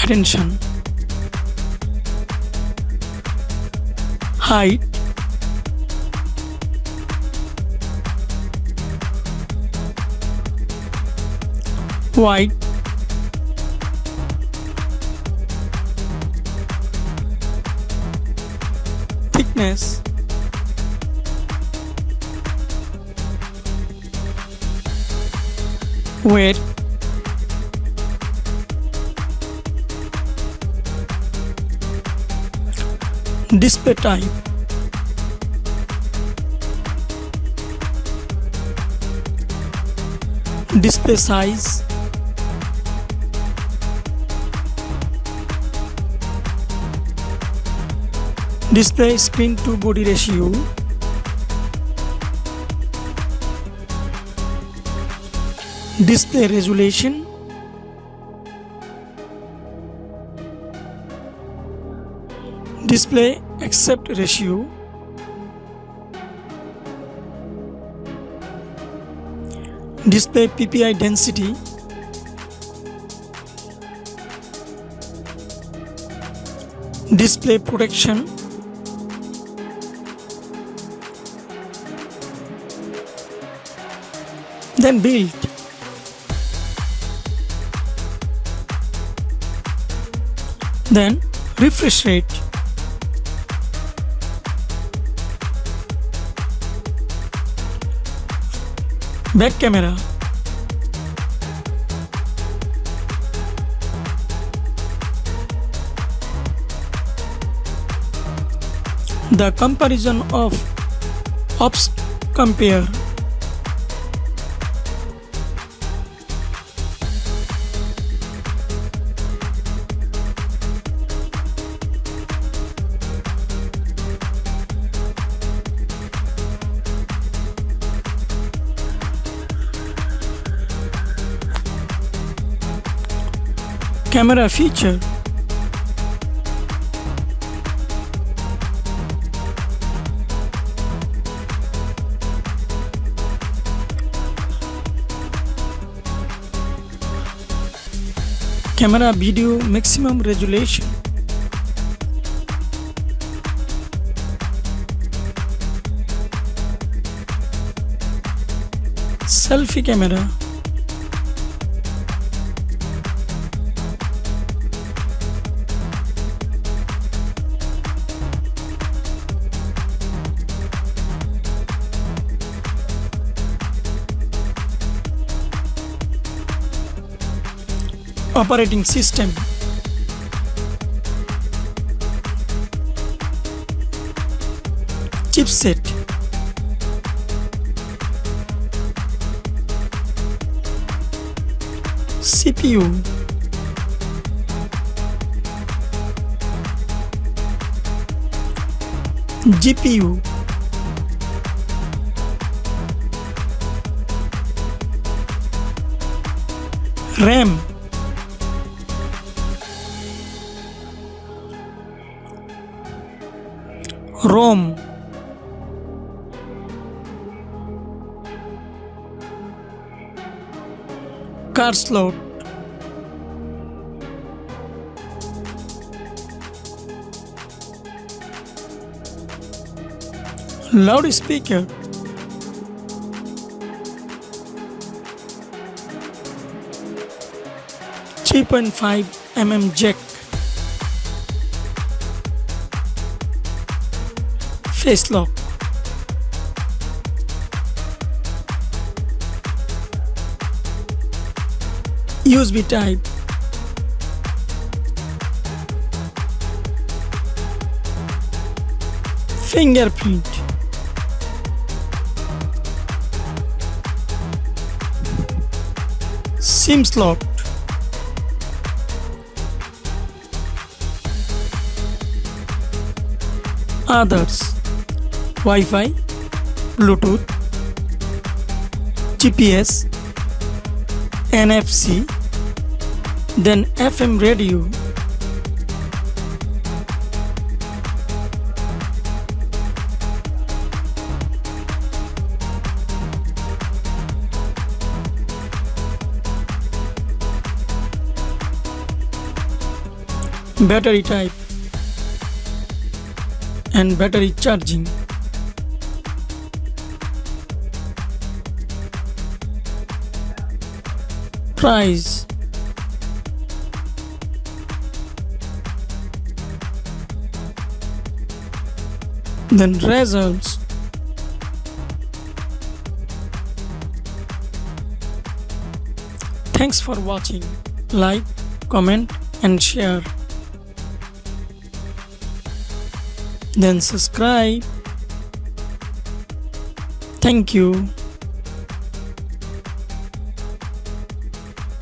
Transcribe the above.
Attention. Height. Width. Thickness. Weight. Display type. Display size. Display screen to body ratio. Display resolution. Display aspect ratio. Display PPI density. Display protection. Then build. Then refresh rate. Back camera. The comparison of OFS compare. Camera feature. Camera video maximum resolution. Selfie camera. Operating system. Chipset. CPU. GPU. RAM. ROM. Card slot. Loudspeaker. .5 jack. Face lock. USB type. Fingerprint. SIM slot. Others. Wi-Fi, Bluetooth, GPS, NFC, then FM radio. battery type and battery charging. Price. Then results. Thanks for watching. Like, comment and share. Then subscribe. Thank you.